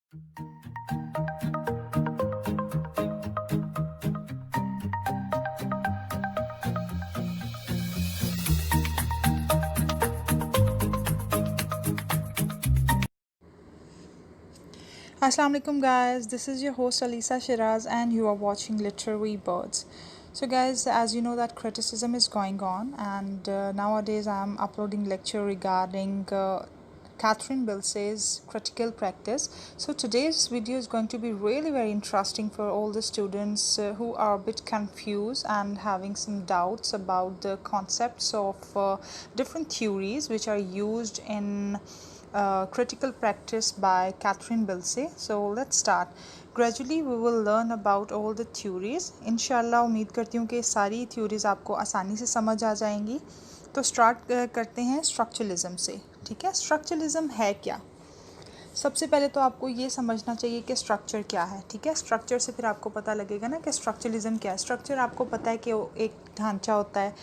Assalamu alaikum guys, this is your host Alisa Shiraz and you are watching Literary Birds. So guys, as you know that criticism is going on and nowadays I am uploading lecture regarding Catherine Bilsey's critical practice. So today's video is going to be really very interesting for all the students who are a bit confused and having some doubts about the concepts of different theories which are used in critical practice by Catherine Bilsey. So let's start. Gradually we will learn about all the theories. इंशाल्लाह उम्मीद करती हूँ कि सारी theories आपको आसानी से समझ आ जाएंगी. तो स्टार्ट करते हैं स्ट्रक्चरलिज्म से. ठीक है, स्ट्रक्चरलिज्म है क्या? सबसे पहले तो आपको ये समझना चाहिए कि स्ट्रक्चर क्या है. ठीक है, स्ट्रक्चर से फिर आपको पता लगेगा ना कि स्ट्रक्चरलिज्म क्या है. स्ट्रक्चर आपको पता है कि एक ढांचा होता है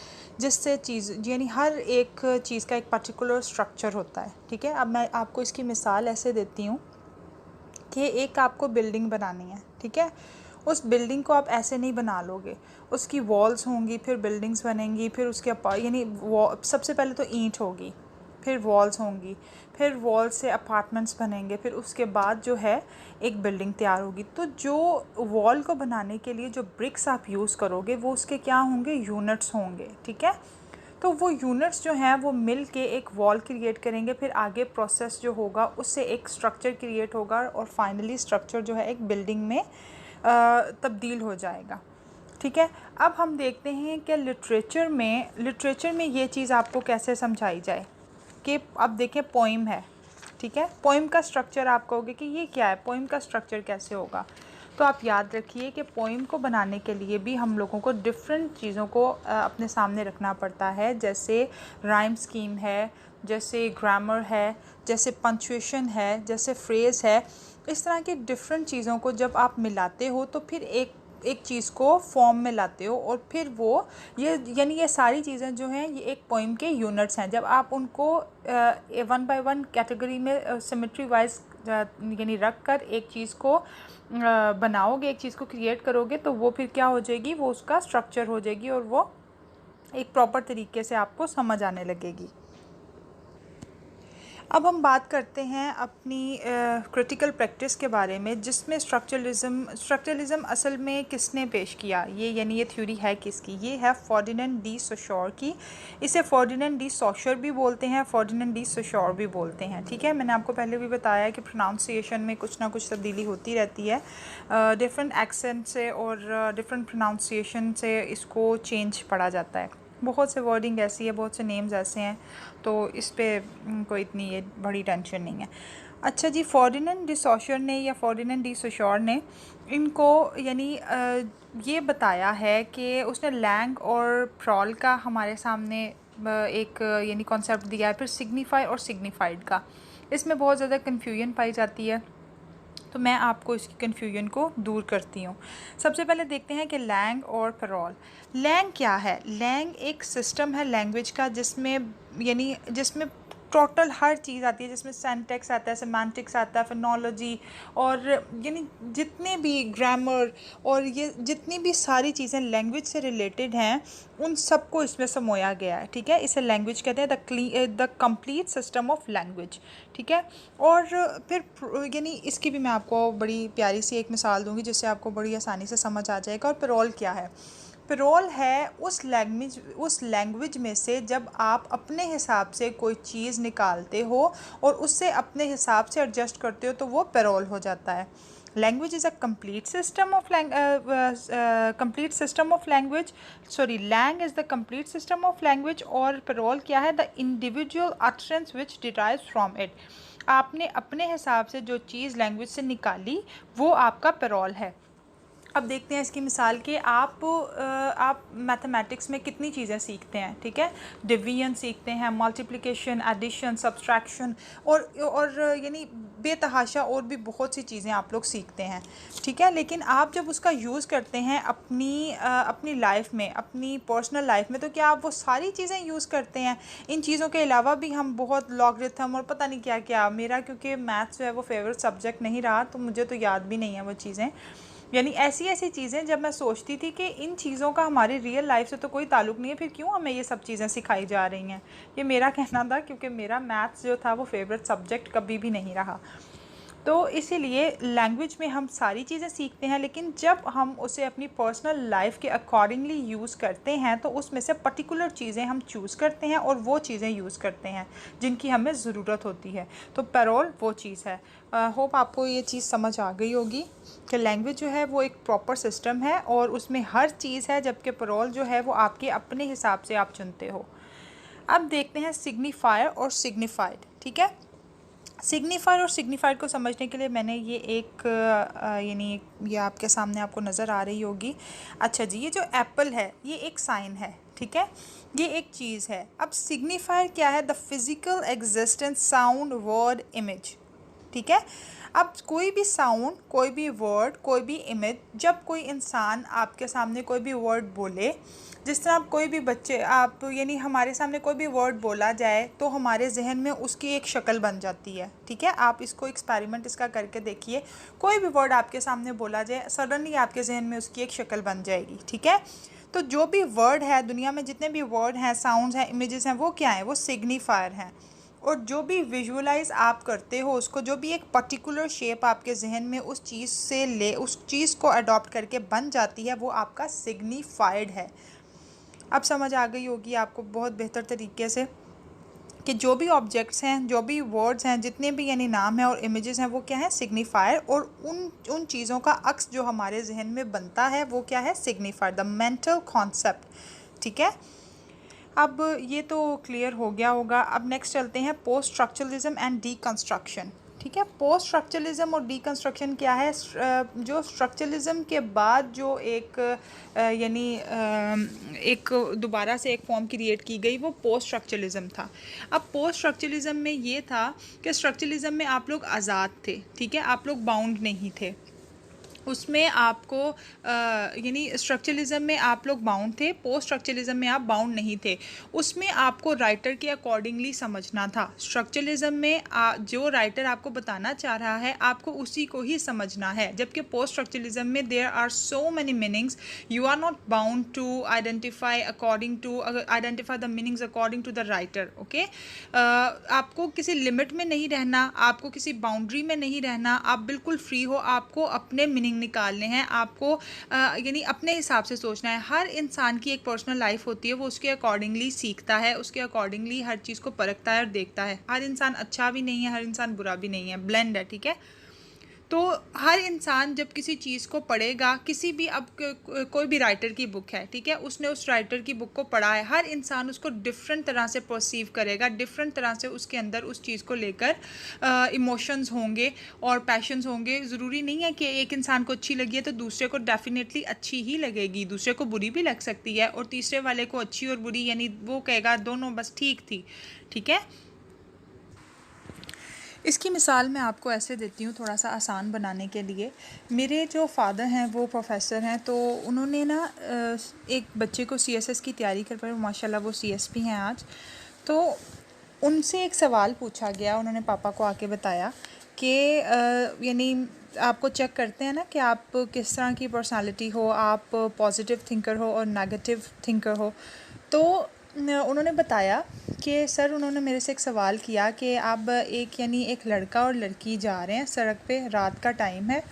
जिससे चीज़ यानी हर एक चीज़ का एक पर्टिकुलर स्ट्रक्चर होता है. ठीक है, अब मैं आपको इसकी मिसाल ऐसे देती हूँ कि एक आपको बिल्डिंग बनानी है. ठीक है, उस बिल्डिंग को आप ऐसे नहीं बना लोगे. उसकी वॉल्स होंगी, फिर बिल्डिंग्स बनेंगी, फिर उसके यानी सबसे पहले तो ईंट होगी, फिर वॉल्स होंगी, फिर वॉल से अपार्टमेंट्स बनेंगे, फिर उसके बाद जो है एक बिल्डिंग तैयार होगी. तो जो वॉल को बनाने के लिए जो ब्रिक्स आप यूज़ करोगे वो उसके क्या होंगे? यूनिट्स होंगे. ठीक है, तो वो यूनिट्स जो हैं वो मिल के एक वॉल क्रिएट करेंगे. फिर आगे प्रोसेस जो होगा उससे एक स्ट्रक्चर क्रिएट होगा और फाइनली स्ट्रक्चर जो है एक बिल्डिंग में तब्दील हो जाएगा. ठीक है, अब हम देखते हैं कि लिटरेचर में ये चीज़ आपको कैसे समझाई जाए. कि अब देखें पोइम है. ठीक है, पोइम का स्ट्रक्चर आप कहोगे कि ये क्या है, पोइम का स्ट्रक्चर कैसे होगा. तो आप याद रखिए कि पोइम को बनाने के लिए भी हम लोगों को डिफरेंट चीज़ों को अपने सामने रखना पड़ता है. जैसे राइम स्कीम है, जैसे ग्रामर है, जैसे पंक्चुएशन है, जैसे फ्रेज़ है. इस तरह की डिफरेंट चीज़ों को जब आप मिलाते हो तो फिर एक चीज़ को फॉर्म में लाते हो और फिर वो ये सारी चीज़ें जो हैं ये एक पोइम के यूनिट्स हैं. जब आप उनको वन बाय वन कैटेगरी में सिमेट्री वाइज यानी रख कर एक चीज़ को बनाओगे, एक चीज़ को क्रिएट करोगे तो वो फिर क्या हो जाएगी? वो उसका स्ट्रक्चर हो जाएगी और वो एक प्रॉपर तरीके से आपको समझ आने लगेगी. अब हम बात करते हैं अपनी क्रिटिकल प्रैक्टिस के बारे में जिसमें स्ट्रक्चरलिज्म असल में किसने पेश किया. ये थ्योरी है किसकी? ये है फर्डिनेंड डी सोशोर की. इसे फर्डिनेंड डी सोशर भी बोलते हैं, फर्डिनेंड डी सोशोर भी बोलते हैं. ठीक है, मैंने आपको पहले भी बताया कि प्रोनाउंसिएशन में कुछ ना कुछ तब्दीली होती रहती है. डिफरेंट एक्सेंट से और डिफरेंट प्रोनाउंसिएशन से इसको चेंज पड़ा जाता है. बहुत से वर्डिंग ऐसी है, बहुत से नेम्स ऐसे हैं, तो इस पर कोई इतनी ये बड़ी टेंशन नहीं है. अच्छा जी, फर्डिनेंड डी सोशर ने या फर्डिनेंड डी सोशोर ने इनको यानी ये बताया है कि उसने लैंग और प्रॉल का हमारे सामने एक यानी कॉन्सेप्ट दिया है. फिर सिग्निफाई और सिग्निफाइड का इसमें बहुत ज़्यादा कन्फ्यूजन पाई जाती है, तो मैं आपको इसकी कन्फ्यूजन को दूर करती हूँ. सबसे पहले देखते हैं कि लैंग और पैरोल. लैंग क्या है? लैंग एक सिस्टम है लैंग्वेज का जिसमें टोटल हर चीज़ आती है, जिसमें सेंटेक्स आता है, सेमांटिक्स आता है, फिनोलॉजी और यानी जितने भी ग्रामर और ये जितनी भी सारी चीज़ें लैंग्वेज से रिलेटेड हैं उन सबको इसमें समोया गया है. ठीक है, इसे लैंग्वेज कहते हैं, the complete system of language. ठीक है, और फिर यानी इसकी भी मैं आपको बड़ी प्यारी सी एक मिसाल दूंगी जिससे आपको बड़ी आसानी से समझ आ जाएगा. और पैरोल क्या है? पैरोल है उस लैंग्वेज में से जब आप अपने हिसाब से कोई चीज़ निकालते हो और उससे अपने हिसाब से एडजस्ट करते हो तो वो पैरोल हो जाता है. Language is a complete system of language. Sorry, langue is the complete system of language. और पैरोल क्या है? The individual utterance which derives from it. आपने अपने हिसाब से जो चीज़ लैंग्वेज से निकाली वो आपका पैरोल है. अब देखते हैं इसकी मिसाल कि आप मैथमेटिक्स में कितनी चीज़ें सीखते हैं, ठीक है। डिवीजन सीखते हैं, मल्टीप्लिकेशन, एडिशन, सब्सट्रैक्शन और यानी बेतहाशा और भी बहुत सी चीज़ें आप लोग सीखते हैं, ठीक है। लेकिन आप जब उसका यूज़ करते हैं अपनी लाइफ में, अपनी पर्सनल लाइफ में, तो क्या आप वो सारी चीज़ें यूज़ करते हैं? इन चीज़ों के अलावा भी हम बहुत लॉगरिथम और पता नहीं क्या क्या, मेरा क्योंकि मैथ्स जो है वो फेवरेट सब्जेक्ट नहीं रहा, तो मुझे तो याद भी नहीं है वो चीज़ें। यानी ऐसी ऐसी चीज़ें जब मैं सोचती थी कि इन चीज़ों का हमारी रियल लाइफ से तो कोई ताल्लुक़ नहीं है, फिर क्यों हमें ये सब चीज़ें सिखाई जा रही हैं। ये मेरा कहना था, क्योंकि मेरा मैथ्स जो था वो फेवरेट सब्जेक्ट कभी भी नहीं रहा। तो इसीलिए लैंग्वेज में हम सारी चीज़ें सीखते हैं, लेकिन जब हम उसे अपनी पर्सनल लाइफ के अकॉर्डिंगली यूज़ करते हैं तो उसमें से पर्टिकुलर चीज़ें हम चूज़ करते हैं और वो चीज़ें यूज़ करते हैं जिनकी हमें ज़रूरत होती है। तो पैरोल वो चीज़ है। होप आपको ये चीज़ समझ आ गई होगी कि लैंग्वेज जो है वो एक प्रॉपर सिस्टम है और उसमें हर चीज़ है, जबकि पैरोल जो है वो आपके अपने हिसाब से आप चुनते हो। अब देखते हैं सिग्निफायर और सिग्निफाइड, ठीक है। सिग्निफायर और सिग्निफाइड को समझने के लिए मैंने ये एक यानी ये आपके सामने आपको नज़र आ रही होगी। अच्छा जी, ये जो एप्पल है ये एक साइन है, ठीक है, ये एक चीज़ है। अब सिग्निफायर क्या है? The physical existence, sound, word, image, ठीक है। अब कोई भी साउंड, कोई भी वर्ड, कोई भी इमेज, जब कोई इंसान आपके सामने कोई भी वर्ड बोले, जिस तरह आप कोई भी बच्चे आप यानी हमारे सामने कोई भी वर्ड बोला जाए तो हमारे जहन में उसकी एक शक्ल बन जाती है, ठीक है। आप इसको एक्सपेरिमेंट इसका करके देखिए, कोई भी वर्ड आपके सामने बोला जाए सडनली आपके जहन में उसकी एक शक्ल बन जाएगी, ठीक है। तो जो भी वर्ड है दुनिया में, जितने भी वर्ड हैं, साउंड्स हैं, इमेजेस हैं, वो क्या हैं? वो सिग्निफायर हैं। और जो भी विजुअलाइज आप करते हो उसको, जो भी एक पर्टिकुलर शेप आपके जहन में उस चीज़ से उस चीज़ को अडॉप्ट करके बन जाती है, वो आपका सिग्निफाइड है। अब समझ आ गई होगी आपको बहुत बेहतर तरीके से कि जो भी ऑब्जेक्ट्स हैं, जो भी वर्ड्स हैं, जितने भी यानी नाम हैं और इमेजेस हैं, वो क्या है? सिग्निफायर। और उन चीज़ों का अक्स जो हमारे जहन में बनता है वो क्या है? सिग्निफायर, द मेंटल कॉन्सेप्ट, ठीक है। अब ये तो क्लियर हो गया होगा। अब नेक्स्ट चलते हैं पोस्ट स्ट्रक्चरलिज्म एंड डीकंस्ट्रक्शन, ठीक है। पोस्ट स्ट्रक्चरलिज्म और डीकंस्ट्रक्शन क्या है? जो स्ट्रक्चरलिज्म के बाद जो एक यानी एक दोबारा से एक फॉर्म क्रिएट की गई, वो पोस्ट स्ट्रक्चरलिज्म था। अब पोस्ट स्ट्रक्चरलिज्म में ये था कि स्ट्रक्चरलिज्म में आप लोग आज़ाद थे, ठीक है, आप लोग बाउंड नहीं थे। उसमें आपको यानी स्ट्रक्चरलिज्म में आप लोग बाउंड थे, पोस्ट स्ट्रक्चरलिज्म में आप बाउंड नहीं थे। उसमें आपको राइटर के अकॉर्डिंगली समझना था। स्ट्रक्चरलिज्म में जो राइटर आपको बताना चाह रहा है आपको उसी को ही समझना है, जबकि पोस्ट स्ट्रक्चरलिज्म में there are so many meanings, you are not bound to identify the meanings according to the writer, okay. आपको किसी लिमिट में नहीं रहना, आपको किसी बाउंड्री में नहीं रहना, आप बिल्कुल फ्री हो, आपको अपने मीनिंग निकालने हैं, आपको यानी अपने हिसाब से सोचना है। हर इंसान की एक पर्सनल लाइफ होती है, वो उसके अकॉर्डिंगली सीखता है, उसके अकॉर्डिंगली हर चीज़ को परखता है और देखता है। हर इंसान अच्छा भी नहीं है, हर इंसान बुरा भी नहीं है, ब्लेंड है, ठीक है। तो हर इंसान जब किसी चीज़ को पढ़ेगा, किसी भी अब कोई भी राइटर की बुक है, ठीक है, उसने उस राइटर की बुक को पढ़ा है, हर इंसान उसको डिफरेंट तरह से परसीव करेगा, डिफरेंट तरह से उसके अंदर उस चीज़ को लेकर इमोशंस होंगे और पैशंस होंगे। ज़रूरी नहीं है कि एक इंसान को अच्छी लगी है तो दूसरे को डेफिनेटली अच्छी ही लगेगी, दूसरे को बुरी भी लग सकती है, और तीसरे वाले को अच्छी और बुरी यानी वो कहेगा दोनों बस ठीक थी, ठीक है। इसकी मिसाल मैं आपको ऐसे देती हूँ थोड़ा सा आसान बनाने के लिए। मेरे जो फ़ादर हैं वो प्रोफेसर हैं, तो उन्होंने ना एक बच्चे को सीएसएस की तैयारी कर पाए, माशाल्लाह वो सीएसपी हैं आज। तो उनसे एक सवाल पूछा गया, उन्होंने पापा को आके बताया कि यानी आपको चेक करते हैं ना कि आप किस तरह की पर्सनालिटी हो, आप पॉजिटिव थिंकर हो और नेगेटिव थिंकर हो। तो उन्होंने बताया कि सर, उन्होंने मेरे से एक सवाल किया कि आप एक लड़का और लड़की जा रहे हैं सड़क पे, रात का टाइम है,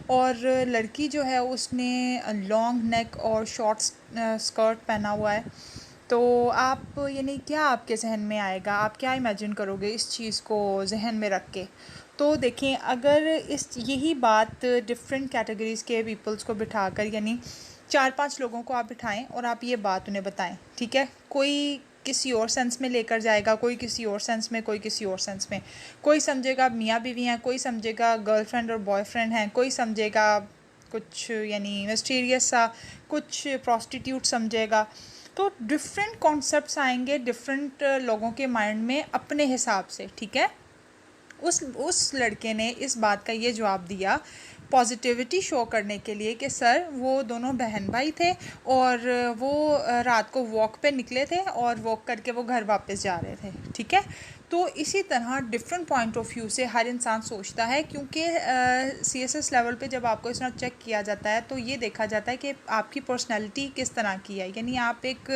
और लड़की जो है उसने लॉन्ग नेक और शॉर्ट स्कर्ट पहना हुआ है। तो आप यानी क्या आपके जहन में आएगा, आप क्या इमेजिन करोगे इस चीज़ को जहन में रख के? तो देखें, अगर यही बात डिफरेंट कैटेगरीज़ के पीपल्स को बिठाकर यानी 4-5 लोगों को आप बिठाएं और आप ये बात उन्हें बताएं, ठीक है, कोई किसी और सेंस में लेकर जाएगा, कोई किसी और सेंस में, कोई किसी और सेंस में। कोई समझेगा मियाँ बीवी हैं, कोई समझेगा गर्लफ्रेंड और बॉयफ्रेंड हैं, कोई समझेगा कुछ यानी मिस्टीरियस सा, कुछ प्रॉस्टिट्यूट समझेगा। तो डिफरेंट कॉन्सेप्ट्स आएंगे डिफरेंट लोगों के माइंड में अपने हिसाब से, ठीक है। उस लड़के ने इस बात का ये जवाब दिया पॉजिटिविटी शो करने के लिए कि सर वो दोनों बहन भाई थे और वो रात को वॉक पे निकले थे और वॉक करके वो घर वापस जा रहे थे, ठीक है। तो इसी तरह डिफरेंट पॉइंट ऑफ व्यू से हर इंसान सोचता है, क्योंकि CSS लेवल पे जब आपको इस तरह चेक किया जाता है तो ये देखा जाता है कि आपकी पर्सनैलिटी किस तरह की है, यानी आप एक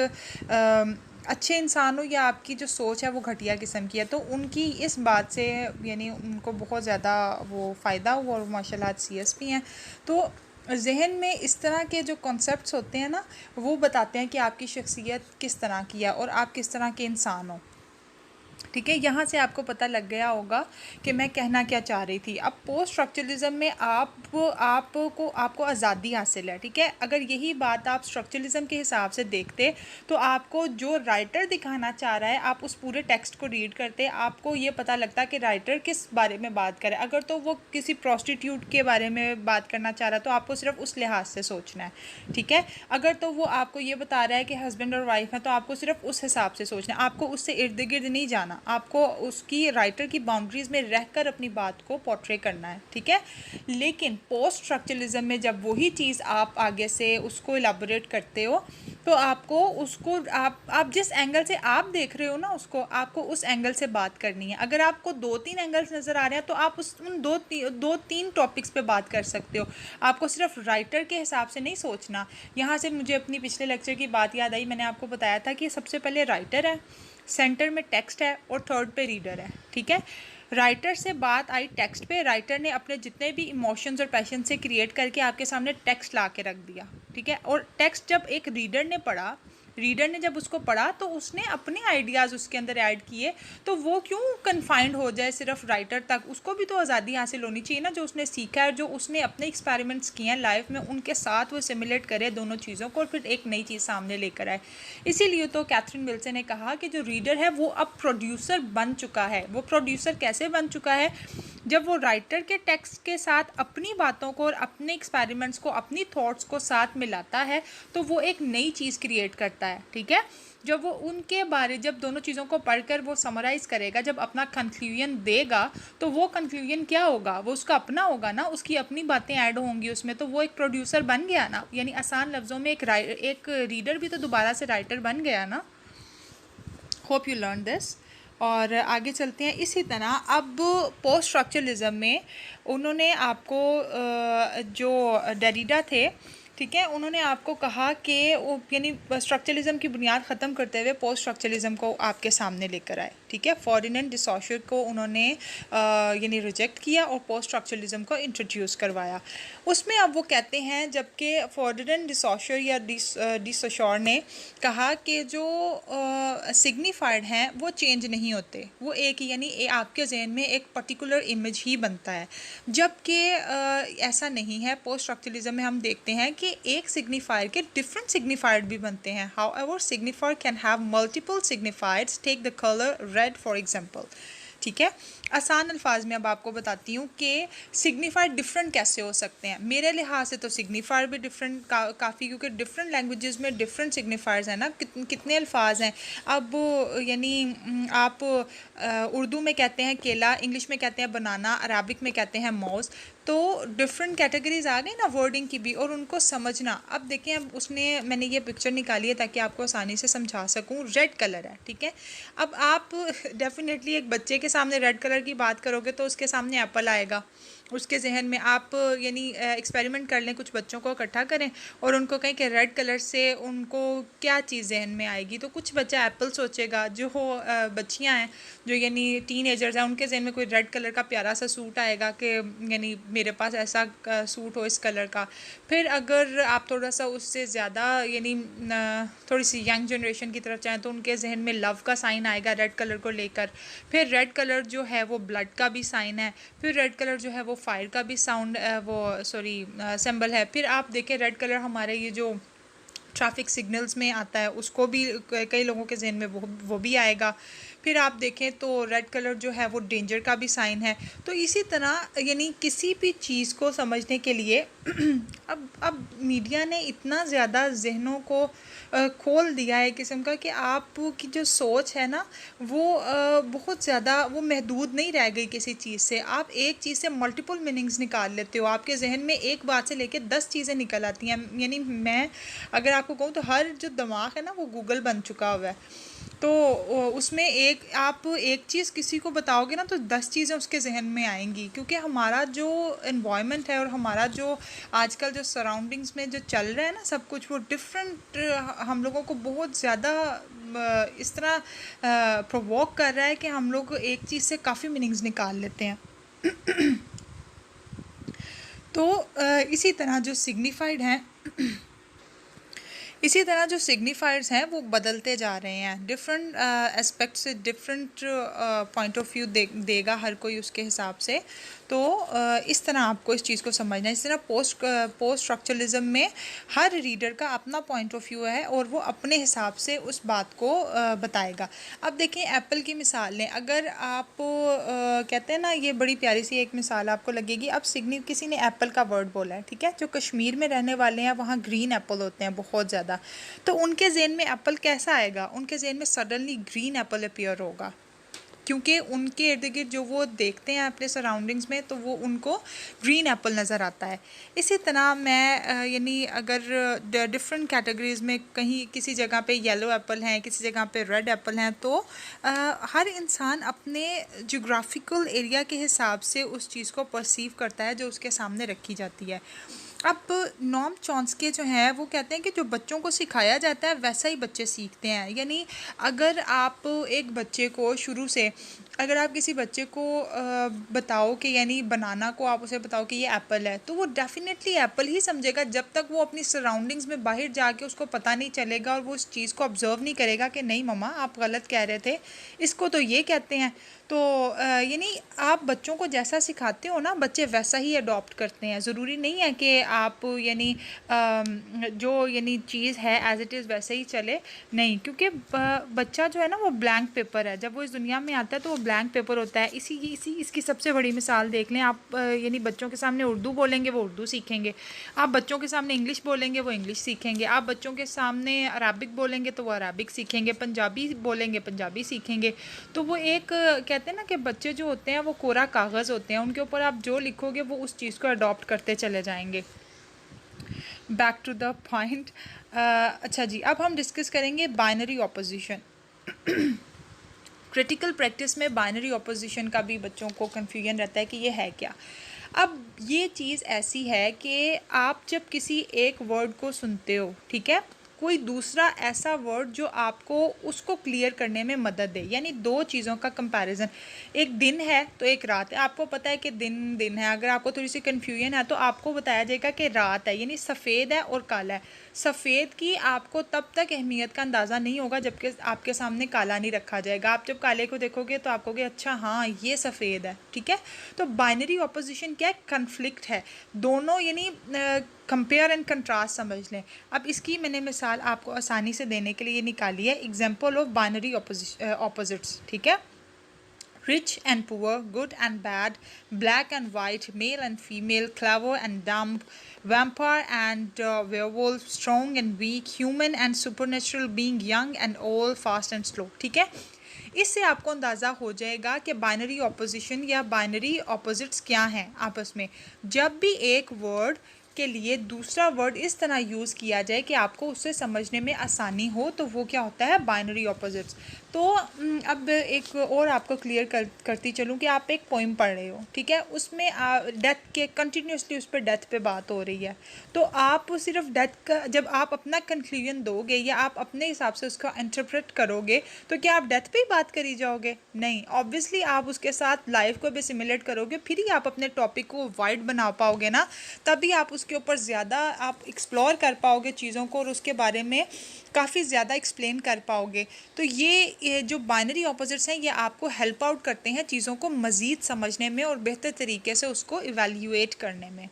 अच्छे इंसान हो या आपकी जो सोच है वो घटिया किस्म की है। तो उनकी इस बात से यानी उनको बहुत ज़्यादा वो फ़ायदा हुआ और माशाल्लाह आज CS भी हैं। तो जहन में इस तरह के जो कॉन्सेप्ट्स होते हैं ना, वो बताते हैं कि आपकी शख्सियत किस तरह की है और आप किस तरह के इंसान हो, ठीक है। यहाँ से आपको पता लग गया होगा कि मैं कहना क्या चाह रही थी। अब पोस्ट स्ट्रक्चरलिज्म में आपको आज़ादी हासिल है, ठीक है। अगर यही बात आप स्ट्रक्चरलिज्म के हिसाब से देखते तो आपको जो राइटर दिखाना चाह रहा है, आप उस पूरे टेक्स्ट को रीड करते, आपको ये पता लगता कि राइटर किस बारे में बात करे। अगर तो वो किसी प्रॉस्टिट्यूट के बारे में बात करना चाह रहा है तो आपको सिर्फ उस लिहाज से सोचना है, ठीक है। अगर तो वो आपको ये बता रहा है कि हस्बैंड और वाइफ है तो आपको सिर्फ उस हिसाब से सोचना है, आपको उससे इर्द गिर्द नहीं जाना, आपको उसकी राइटर की बाउंड्रीज में रहकर अपनी बात को पोर्ट्रे करना है, ठीक है। लेकिन पोस्ट स्ट्रक्चरलिज्म में जब वही चीज़ आप आगे से उसको इलाबोरेट करते हो तो आपको उसको आप जिस एंगल से आप देख रहे हो ना उसको, आपको उस एंगल से बात करनी है। अगर आपको 2-3 एंगल्स नज़र आ रहे हैं तो आप उन दो तीन टॉपिक्स पे बात कर सकते हो, आपको सिर्फ राइटर के हिसाब से नहीं सोचना। यहाँ से मुझे अपनी पिछले लेक्चर की बात याद आई, मैंने आपको बताया था कि सबसे पहले राइटर है, सेंटर में टेक्स्ट है और थर्ड पे रीडर है, ठीक है। राइटर से बात आई टेक्स्ट पे, राइटर ने अपने जितने भी इमोशंस और पैशन से क्रिएट करके आपके सामने टेक्स्ट ला के रख दिया, ठीक है। और टेक्स्ट जब एक रीडर ने पढ़ा, रीडर ने जब उसको पढ़ा तो उसने अपने आइडियाज़ उसके अंदर ऐड किए, तो वो क्यों कन्फाइंड हो जाए सिर्फ राइटर तक, उसको भी तो आज़ादी हासिल होनी चाहिए ना। जो उसने सीखा है, जो उसने अपने एक्सपेरिमेंट्स किए हैं लाइफ में, उनके साथ वो सिमुलेट करे दोनों चीज़ों को और फिर एक नई चीज़ सामने लेकर आए। इसीलिए तो कैथरीन विल्सन ने कहा कि जो रीडर है वो अब प्रोड्यूसर बन चुका है। वो प्रोड्यूसर कैसे बन चुका है? जब वो राइटर के टेक्स्ट के साथ अपनी बातों को और अपने एक्सपेरिमेंट्स को, अपनी थॉट्स को साथ मिलाता है तो वो एक नई चीज़ क्रिएट करता है, ठीक है। जब वो उनके बारे, जब दोनों चीज़ों को पढ़कर वो समराइज़ करेगा, जब अपना कंक्लूजन देगा तो वो कंक्लूजन क्या होगा? वो उसका अपना होगा ना, उसकी अपनी बातें ऐड होंगी उसमें, तो वो एक प्रोड्यूसर बन गया ना। यानी आसान लफ्ज़ों में एक रीडर भी तो दोबारा से राइटर बन गया ना। Hope you learn this. और आगे चलते हैं। इसी तरह अब पोस्ट स्ट्रक्चरलिज्म में उन्होंने आपको जो डेरिडा थे, ठीक है, उन्होंने आपको कहा कि यानी स्ट्रक्चरलिज्म की बुनियाद ख़त्म करते हुए पोस्ट स्ट्रक्चरलिज्म को आपके सामने लेकर आए, ठीक है। फॉरेन डिसॉशियर को उन्होंने यानी रिजेक्ट किया और पोस्ट स्ट्रक्चरलिज्म को इंट्रोड्यूस करवाया। उसमें अब वो कहते हैं, जबकि फॉरेन डिसॉशियर या डिसोशोर ने कहा कि जो सिग्निफाइड हैं वो चेंज नहीं होते, वो एक यानी आपके जहन में एक पर्टिकुलर इमेज ही बनता है, जबकि ऐसा नहीं है। पोस्ट स्ट्रक्चरलिज्म में हम देखते हैं कि एक सिग्निफायर के डिफरेंट सिग्निफायर भी बनते हैं। However signifier can have multiple signifiers, take the colour red for example, ठीक है। आसान अल्फाज में अब आपको बताती हूँ कि सिग्निफायर डिफरेंट कैसे हो सकते हैं। मेरे लिहाज से तो सिग्निफायर भी डिफरेंट काफ़ी, क्योंकि डिफरेंट लैंग्वेजेस में डिफरेंट सिग्निफायर्स हैं ना। कितने अल्फाज हैं अब, यानी आप उर्दू में कहते हैं केला, इंग्लिश में कहते हैं बनाना, अरबिक में कहते हैं माउस। तो डिफरेंट कैटेगरीज आ गई ना वर्डिंग की भी, और उनको समझना। अब देखें, अब मैंने ये पिक्चर निकाली है ताकि आपको आसानी से समझा सकूं। रेड कलर है, ठीक है। अब आप डेफिनेटली एक बच्चे के सामने रेड कलर की बात करोगे तो उसके सामने एप्पल आएगा। उसके जहन में आप यानी एक्सपेरिमेंट कर लें, कुछ बच्चों को इकट्ठा करें और उनको कहें कि रेड कलर से उनको क्या चीज़ जहन में आएगी, तो कुछ बच्चा एप्पल सोचेगा। जो बच्चियां हैं जो यानी टीनेजर्स हैं, उनके जहन में कोई रेड कलर का प्यारा सा सूट आएगा कि यानी मेरे पास ऐसा सूट हो इस कलर का। फिर अगर आप थोड़ा सा उससे ज़्यादा यानी थोड़ी सी यंग जनरेशन की तरफ चाहें तो उनके जहन में लव का साइन आएगा रेड कलर को लेकर। फिर रेड कलर जो है वो ब्लड का भी साइन है। फिर रेड कलर जो है वो फायर का भी सिंबल है। फिर आप देखें रेड कलर हमारे ये जो ट्रैफिक सिग्नल्स में आता है उसको भी कई लोगों के जहन में वो भी आएगा। फिर आप देखें तो रेड कलर जो है वो डेंजर का भी साइन है। तो इसी तरह यानी किसी भी चीज़ को समझने के लिए अब मीडिया ने इतना ज़्यादा जहनों को खोल दिया है किस्म का कि आपकी जो सोच है ना वो बहुत ज़्यादा वो महदूद नहीं रह गई किसी चीज़ से। आप एक चीज़ से मल्टीपल मीनिंग्स निकाल लेते हो, आपके जहन में एक बात से लेके 10 चीज़ें निकल आती हैं। यानी मैं अगर आपको कहूँ तो हर जो दिमाग है ना वो गूगल बन चुका हुआ है। तो उसमें एक आप एक चीज़ किसी को बताओगे ना तो 10 चीज़ें उसके जहन में आएंगी, क्योंकि हमारा जो इन्वायरमेंट है और हमारा जो आजकल जो सराउंडिंग्स में जो चल रहा है ना सब कुछ वो डिफरेंट हम लोगों को बहुत ज़्यादा इस तरह प्रोवोक कर रहा है कि हम लोग एक चीज़ से काफ़ी मीनिंग्स निकाल लेते हैं। तो इसी तरह जो सिग्निफाइड हैं इसी तरह जो सिग्निफायर्स हैं वो बदलते जा रहे हैं, डिफरेंट एस्पेक्ट से डिफरेंट पॉइंट ऑफ व्यू देगा हर कोई उसके हिसाब से। तो इस तरह आपको इस चीज़ को समझना है। इस तरह पोस्ट स्ट्रक्चरलिज्म में हर रीडर का अपना पॉइंट ऑफ व्यू है और वो अपने हिसाब से उस बात को बताएगा। अब देखें एप्पल की मिसाल लें, अगर आप कहते हैं ना, ये बड़ी प्यारी सी एक मिसाल आपको लगेगी। अब किसी ने एप्पल का वर्ड बोला है, ठीक है, जो कश्मीर में रहने वाले हैं वहाँ ग्रीन एप्पल होते हैं बहुत ज़्यादा, तो उनके ज़हन में एप्पल कैसा आएगा? उनके ज़हन में सडनली ग्रीन एप्पल अपीयर होगा, क्योंकि उनके इर्द गिर्द जो वो देखते हैं अपने सराउंडिंग्स में तो वो उनको ग्रीन एप्पल नज़र आता है। इसी तरह मैं यानी अगर डिफरेंट कैटेगरीज़ में कहीं किसी जगह पे येलो एप्पल हैं, किसी जगह पे रेड एप्पल हैं, तो हर इंसान अपने जोग्राफिकल एरिया के हिसाब से उस चीज़ को परसीव करता है जो उसके सामने रखी जाती है। अब नॉम चॉम्स्की जो हैं वो कहते हैं कि जो बच्चों को सिखाया जाता है वैसा ही बच्चे सीखते हैं। यानी अगर आप एक बच्चे को शुरू से अगर आप किसी बच्चे को बताओ कि यानी बनाना को आप उसे बताओ कि ये एप्पल है, तो वो डेफिनेटली एप्पल ही समझेगा जब तक वो अपनी सराउंडिंग्स में बाहर जाके उसको पता नहीं चलेगा और वो उस चीज़ को ऑब्जर्व नहीं करेगा कि नहीं मम्मा आप गलत कह रहे थे, इसको तो ये कहते हैं। तो यानी आप बच्चों को जैसा सिखाते हो ना बच्चे वैसा ही अडॉप्ट करते हैं। ज़रूरी नहीं है कि आप यानी जो यानी चीज़ है एज़ इट इज़ वैसे ही चले, नहीं, क्योंकि बच्चा जो है ना वो ब्लैंक पेपर है। जब वो इस दुनिया में आता है तो वो ब्लैंक पेपर होता है। इसकी सबसे बड़ी मिसाल देख लें आप, यानी बच्चों के सामने उर्दू बोलेंगे वो उर्दू सीखेंगे, आप बच्चों के सामने इंग्लिश बोलेंगे वो इंग्लिश सीखेंगे, आप बच्चों के सामने अरबिक बोलेंगे तो वो अरबिक सीखेंगे, पंजाबी बोलेंगे पंजाबी सीखेंगे। तो वो एक कहते हैं ना कि बच्चे जो होते हैं वो कोरा कागज़ होते हैं, उनके ऊपर आप जो लिखोगे वो उस चीज़ को अडॉप्ट करते चले जाएंगे। Back to the point. अच्छा जी, अब हम डिस्कस करेंगे बाइनरी ऑपोजिशन। क्रिटिकल प्रैक्टिस में बाइनरी ऑपोजिशन का भी बच्चों को कन्फ्यूजन रहता है कि ये है क्या। अब ये चीज़ ऐसी है कि आप जब किसी एक वर्ड को सुनते हो, ठीक है, कोई दूसरा ऐसा वर्ड जो आपको उसको क्लियर करने में मदद दे, यानी दो चीज़ों का कंपैरिजन, एक दिन है तो एक रात है, आपको पता है कि दिन दिन है, अगर आपको थोड़ी सी कन्फ्यूजन है तो आपको बताया जाएगा कि रात है, यानी सफ़ेद है और काला है। सफ़ेद की आपको तब तक अहमियत का अंदाज़ा नहीं होगा जबकि आपके सामने काला नहीं रखा जाएगा। आप जब काले को देखोगे तो आप कहोगे अच्छा हाँ ये सफ़ेद है, ठीक है। तो बाइनरी ऑपोजिशन क्या है? कन्फ्लिक्ट है, दोनों यानी कंपेयर एंड कंट्रास्ट समझ लें। अब इसकी मैंने मिसाल आपको आसानी से देने के लिए ये निकाली है, एग्जाम्पल ऑफ बाइनरी ऑपोजिट्स, ठीक है। Rich and poor, good and bad, black and white, male and female, clever and dumb, vampire and werewolf, strong and weak, human and supernatural being, young and old, fast and slow, ठीक है। इससे आपको अंदाज़ा हो जाएगा कि binary opposition या binary opposites क्या हैं आपस में। जब भी एक वर्ड के लिए दूसरा वर्ड इस तरह यूज़ किया जाए कि आपको उससे समझने में आसानी हो तो वो क्या होता है? Binary opposites. तो अब एक और आपको क्लियर करती चलूँ कि आप एक पोइम पढ़ रहे हो, ठीक है, उसमें डेथ के कंटिन्यूसली उस पर डेथ पे बात हो रही है, तो आप सिर्फ डेथ का जब आप अपना कंक्लूजन दोगे या आप अपने हिसाब से उसका इंटरप्रेट करोगे तो क्या आप डेथ पे ही बात करी जाओगे? नहीं, ऑब्वियसली आप उसके साथ लाइफ को भी सिमुलेट करोगे, फिर ही आप अपने टॉपिक को वाइड बना पाओगे ना, तभी आप उसके ऊपर ज़्यादा आप एक्सप्लोर कर पाओगे चीज़ों को और उसके बारे में काफ़ी ज़्यादा एक्सप्लेन कर पाओगे। तो ये जो बाइनरी ऑपोजिट्स हैं ये आपको हेल्प आउट करते हैं चीज़ों को मज़ीद समझने में और बेहतर तरीके से उसको इवैल्यूएट करने में।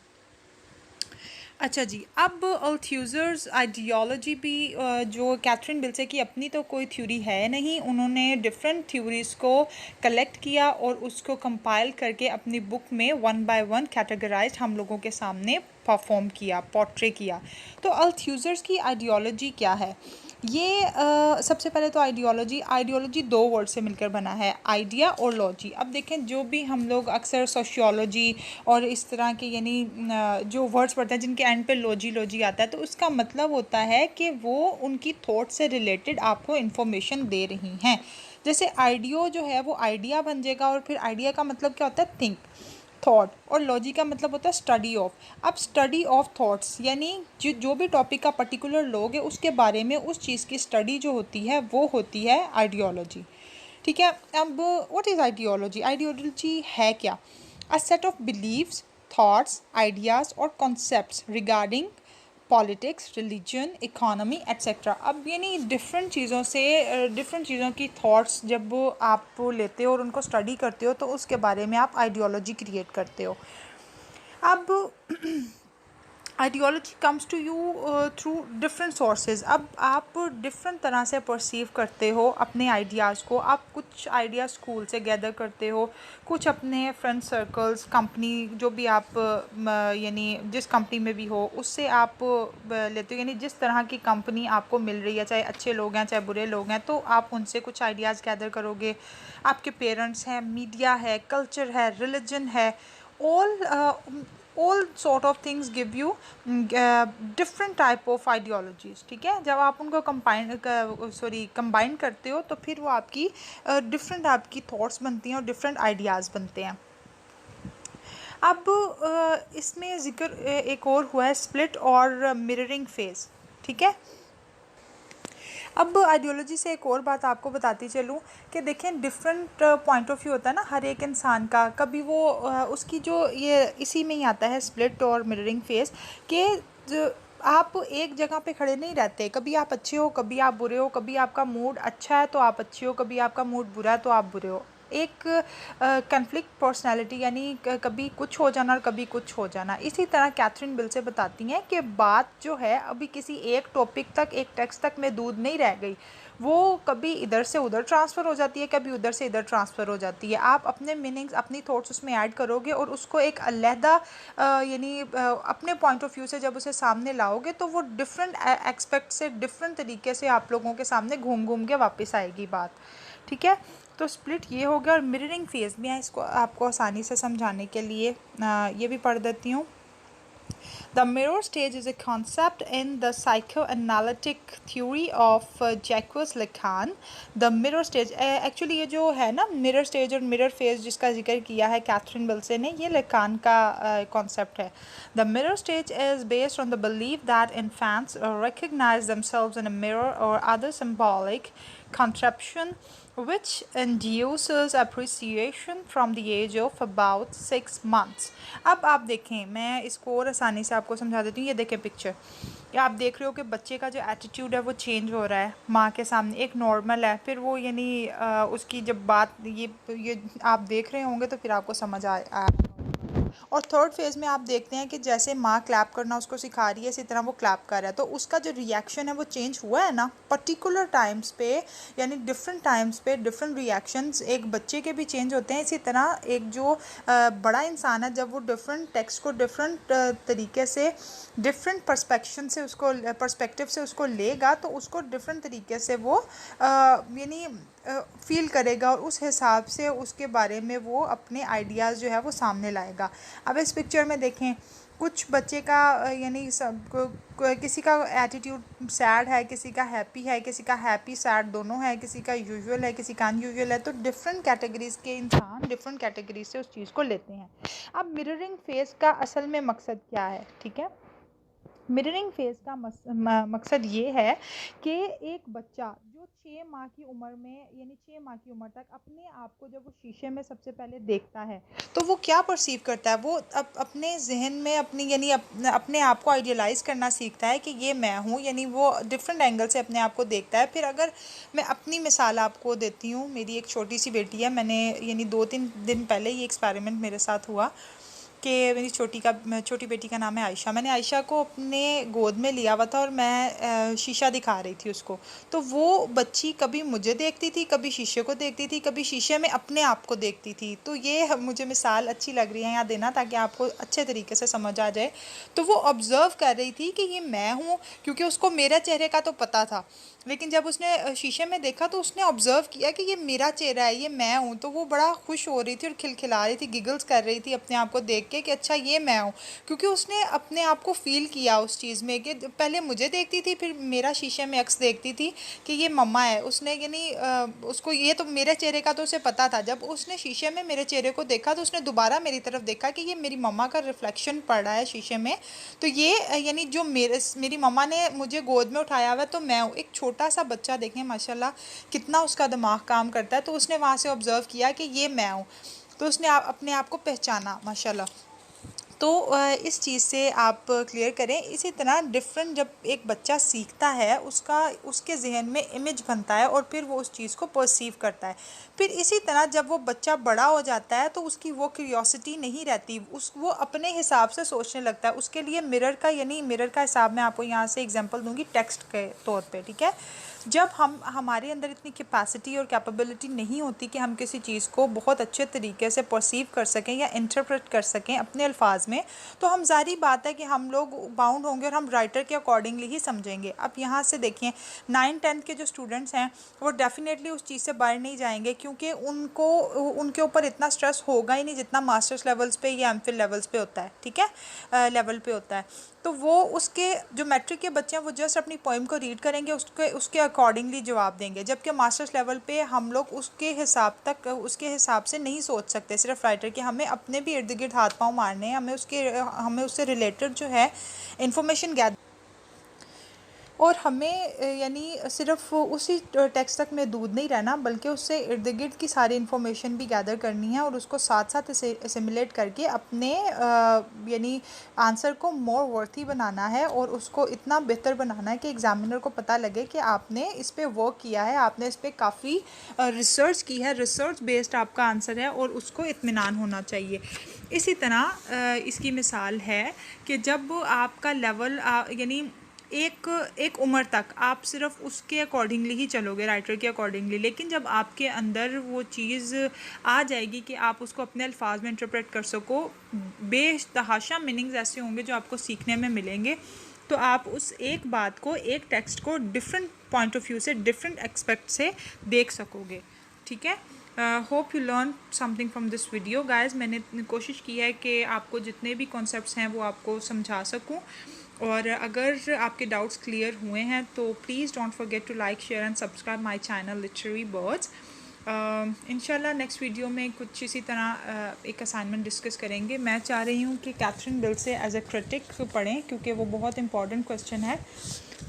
अच्छा जी, अब अल्थ्यूज़र्स आइडियोलॉजी भी जो कैथरीन बिल्से की अपनी तो कोई थ्योरी है नहीं, उन्होंने डिफरेंट थ्योरीज़ को कलेक्ट किया और उसको कंपाइल करके अपनी बुक में वन बाय वन कैटेगराइज्ड हम लोगों के सामने परफॉर्म किया, पोर्ट्रे किया। तो अल्थ्यूज़र्स की आइडियोलॉजी क्या है? ये सबसे पहले तो आइडियोलॉजी आइडियोलॉजी दो वर्ड से मिलकर बना है, आइडिया और लॉजी। अब देखें, जो भी हम लोग अक्सर सोशियोलॉजी और इस तरह के यानी जो वर्ड्स पढ़ते हैं जिनके एंड पे लॉजी लॉजी आता है, तो उसका मतलब होता है कि वो उनकी थॉट से रिलेटेड आपको इन्फॉर्मेशन दे रही हैं। जैसे आइडियो जो है वो आइडिया बन जाएगा, और फिर आइडिया का मतलब क्या होता है? थिंक, थॉट, और लॉजी का मतलब होता है स्टडी ऑफ। अब स्टडी ऑफ थॉट्स यानी जो भी टॉपिक का पर्टिकुलर लोग है उसके बारे में उस चीज़ की स्टडी जो होती है वो होती है आइडियोलॉजी। ठीक है। अब व्हाट इज़ आइडियोलॉजी? आइडियोलॉजी है क्या? A set of beliefs, thoughts, ideas और concepts regarding politics, religion, economy etcetera. अब यानी डिफरेंट चीज़ों से डिफरेंट चीज़ों की थॉट्स जब आप लेते हो और उनको स्टडी करते हो तो उसके बारे में आप आइडियोलॉजी क्रिएट करते हो। अब ideology comes to you through different sources. अब आप डिफरेंट तरह से परसीव करते हो अपने आइडियाज़ को। आप कुछ आइडिया स्कूल से गैदर करते हो, कुछ अपने फ्रेंड सर्कल्स, कंपनी जो भी आप यानी जिस कंपनी में भी हो उससे आप लेते हो, यानी जिस तरह की कंपनी आपको मिल रही है, चाहे अच्छे लोग हैं चाहे बुरे लोग हैं, तो आप उनसे कुछ आइडियाज़ गैदर करोगे। आपके पेरेंट्स हैं, मीडिया है, कल्चर है, रिलीजन है, all all sort of things give you different type of ideologies। ठीक है, जब आप उनको कंबाइन करते हो तो फिर वो आपकी डिफरेंट आपकी थॉट्स बनती हैं और डिफरेंट आइडियाज़ बनते हैं। अब इसमें जिक्र एक और हुआ है, स्प्लिट और मिररिंग फेज। ठीक है। अब आइडियोलॉजी से एक और बात आपको बताती चलूँ कि देखें, डिफरेंट पॉइंट ऑफ व्यू होता है ना हर एक इंसान का। कभी वो उसकी जो ये इसी में ही आता है स्प्लिट और मिररिंग फेस, कि आप एक जगह पे खड़े नहीं रहते। कभी आप अच्छे हो, कभी आप बुरे हो, कभी आपका मूड अच्छा है तो आप अच्छे हो, कभी आपका मूड बुरा है तो आप बुरे हो। एक कन्फ्लिक्ट पर्सनालिटी, यानी कभी कुछ हो जाना और कभी कुछ हो जाना। इसी तरह कैथरीन बिल्से बताती हैं कि बात जो है अभी किसी एक टॉपिक तक, एक टेक्स्ट तक में दूध नहीं रह गई, वो कभी इधर से उधर ट्रांसफ़र हो जाती है, कभी उधर से इधर ट्रांसफ़र हो जाती है। आप अपने मीनिंग्स, अपनी थॉट्स उसमें ऐड करोगे और उसको एक अलहदा यानी अपने पॉइंट ऑफ व्यू से जब उसे सामने लाओगे तो वो डिफरेंट एक्सपेक्ट से, डिफरेंट तरीके से आप लोगों के सामने घूम घूम के वापस आएगी बात। ठीक है। तो स्प्लिट ये हो गया। और मिररिंग फेज में इसको आपको आसानी से समझाने के लिए ये भी पढ़ देती हूँ। The mirror stage is a concept in the psychoanalytic theory of Jacques Lacan. The mirror stage actually ये जो है ना मिरर स्टेज और मिरर फेज जिसका जिक्र किया है कैथरीन बिल्से ने, ये लेकान का कॉन्सेप्ट है। The mirror stage is based on the belief that infants recognize themselves in a mirror or other symbolic contraption which induces appreciation from the age of about 6 months। अब आप देखें, मैं इसको और आसानी से आपको समझा देती हूँ। ये देखें पिक्चर, या आप देख रहे हो कि बच्चे का जो एटीट्यूड है वो चेंज हो रहा है माँ के सामने। एक नॉर्मल है, फिर वो यानी उसकी जब बात ये आप देख रहे होंगे तो फिर आपको समझ आ। और थर्ड फेज़ में आप देखते हैं कि जैसे माँ क्लैप करना उसको सिखा रही है, इसी तरह वो क्लैप कर रहा है, तो उसका जो रिएक्शन है वो चेंज हुआ है ना पर्टिकुलर टाइम्स पे, यानी डिफरेंट टाइम्स पे डिफरेंट रिएक्शंस एक बच्चे के भी चेंज होते हैं। इसी तरह एक जो बड़ा इंसान है, जब वो डिफरेंट टेक्स्ट को डिफरेंट तरीके से, डिफरेंट पर्सपेक्टिव से उसको लेगा तो उसको डिफरेंट तरीके से वो यानी फील करेगा और उस हिसाब से उसके बारे में वो अपने आइडियाज़ जो है वो सामने लाएगा। अब इस पिक्चर में देखें, कुछ बच्चे का यानी किसी का एटीट्यूड सैड है, किसी का हैप्पी है, किसी का हैप्पी सैड दोनों है, किसी का यूजुअल है, किसी का अनयूजुअल है। तो डिफरेंट कैटेगरीज़ के इंसान डिफरेंट कैटेगरी से उस चीज़ को लेते हैं। अब मिररिंग फेस का असल में मकसद क्या है? ठीक है, मिररिंग फेज का मकसद ये है कि एक बच्चा जो 6 माह की उम्र में, यानी 6 माह की उम्र तक अपने आप को जब वो शीशे में सबसे पहले देखता है तो वो क्या परसीव करता है? वो अपने जहन में अपनी यानी अपने आप को आइडियलाइज़ करना सीखता है कि ये मैं हूँ, यानी वो डिफरेंट एंगल से अपने आप को देखता है। फिर अगर मैं अपनी मिसाल आपको देती हूँ, मेरी एक छोटी सी बेटी है, मैंने यानी 2-3 दिन पहले ये एक्सपेरिमेंट मेरे साथ हुआ कि मेरी छोटी बेटी का नाम है आयशा। मैंने आयशा को अपने गोद में लिया हुआ था और मैं शीशा दिखा रही थी उसको। तो वो बच्ची कभी मुझे देखती थी, कभी शीशे को देखती थी, कभी शीशे में अपने आप को देखती थी। तो ये मुझे मिसाल अच्छी लग रही है यहाँ देना, ताकि आपको अच्छे तरीके से समझ आ जाए। तो वो ऑब्ज़र्व कर रही थी कि ये मैं हूँ, क्योंकि उसको मेरे चेहरे का तो पता था, लेकिन जब उसने शीशे में देखा तो उसने ऑब्ज़र्व किया कि ये मेरा चेहरा है, ये मैं हूँ। तो वो बड़ा खुश हो रही थी और खिलखिला रही थी, गिगल्स कर रही थी अपने आप को देख के कि अच्छा ये मैं हूँ, क्योंकि उसने अपने आप को फ़ील किया उस चीज़ में कि पहले मुझे देखती थी, फिर मेरा शीशे में अक्स देखती थी कि ये मम्मा है। उसने यानी उसको ये तो मेरे चेहरे का तो उसे पता था। जब उसने शीशे में मेरे चेहरे को देखा तो उसने दोबारा मेरी तरफ देखा कि ये मेरी मम्मा का रिफ्लेक्शन पड़ रहा है शीशे में। तो ये यानी जो मेरी मम्मा ने मुझे गोद में उठाया हुआ है तो मैं हूँ। एक छोटा सा बच्चा देखें माशाल्लाह कितना उसका दिमाग काम करता है। तो उसने वहाँ से ऑब्ज़र्व किया कि ये मैं हूँ, तो उसने अपने आप को पहचाना माशाल्लाह। तो इस चीज़ से आप क्लियर करें। इसी तरह डिफरेंट जब एक बच्चा सीखता है उसके ज़हन में इमेज बनता है और फिर वो उस चीज़ को परसीव करता है। फिर इसी तरह जब वो बच्चा बड़ा हो जाता है तो उसकी वो क्यूरियोसिटी नहीं रहती, वो अपने हिसाब से सोचने लगता है। उसके लिए मिरर का हिसाब मैं आपको यहाँ से एग्जांपल दूंगी टेक्स्ट के तौर पे, ठीक है। जब हमारे अंदर इतनी कैपेसिटी और कैपेबिलिटी नहीं होती कि हम किसी चीज़ को बहुत अच्छे तरीके से परसीव कर सकें या इंटरप्रेट कर सकें अपने अल्फाज में, तो हम ज़ाहिर बात है कि हम लोग बाउंड होंगे और हम राइटर के अकॉर्डिंगली ही समझेंगे। अब यहाँ से देखिए 9-10 के जो स्टूडेंट्स हैं वो डेफिनेटली उस चीज़ से बाहर नहीं जाएंगे, क्योंकि उनके ऊपर इतना स्ट्रेस होगा ही नहीं जितना मास्टर्स लेवल्स पे या एमफिल लेवल्स पे होता है, ठीक है, लेवल पे होता है। तो वो उसके जो मैट्रिक के बच्चे हैं वो जस्ट अपनी पोइम को रीड करेंगे, उसके अकॉर्डिंगली जवाब देंगे, जबकि मास्टर्स लेवल पे हम लोग उसके हिसाब से नहीं सोच सकते सिर्फ राइटर के। हमें अपने भी इर्द गिर्द हाथ पाँव मारने हैं, हमें उससे रिलेटेड जो है इंफॉर्मेशन गैदर, और हमें यानी सिर्फ उसी टेक्स्ट तक महदूद नहीं रहना, बल्कि उससे इर्द गिर्द की सारी इन्फॉर्मेशन भी गैदर करनी है और उसको साथ साथ असिमिलेट करके अपने यानी आंसर को मोर वर्थी बनाना है और उसको इतना बेहतर बनाना है कि एग्ज़ामिनर को पता लगे कि आपने इस पर वर्क किया है, आपने इस पर काफ़ी रिसर्च की है, रिसर्च बेस्ड आपका आंसर है और उसको इत्मीनान होना चाहिए। इसी तरह इसकी मिसाल है कि जब आपका लेवल यानी एक उम्र तक आप सिर्फ उसके अकॉर्डिंगली ही चलोगे, राइटर के अकॉर्डिंगली, लेकिन जब आपके अंदर वो चीज़ आ जाएगी कि आप उसको अपने अल्फाज में इंटरप्रेट कर सको, बेतहाशा मीनिंग्स ऐसे होंगे जो आपको सीखने में मिलेंगे, तो आप उस एक बात को, एक टेक्स्ट को डिफरेंट पॉइंट ऑफ व्यू से, डिफरेंट एस्पेक्ट से देख सकोगे, ठीक है। Hope you learn something from this video guys. मैंने कोशिश की है कि आपको जितने भी कॉन्सेप्ट्स हैं वो आपको समझा सकूं, और अगर आपके डाउट्स क्लियर हुए हैं तो please don't forget to like, share and subscribe my channel literary birds. इंशाल्लाह नेक्स्ट वीडियो में कुछ इसी तरह एक असाइनमेंट डिस्कस करेंगे। मैं चाह रही हूँ कि Catherine Belsey as a critic पढ़ें, क्योंकि वो बहुत इंपॉर्टेंट क्वेश्चन है।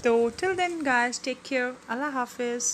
तो till then guys, take care, अल्लाह हाफिज़।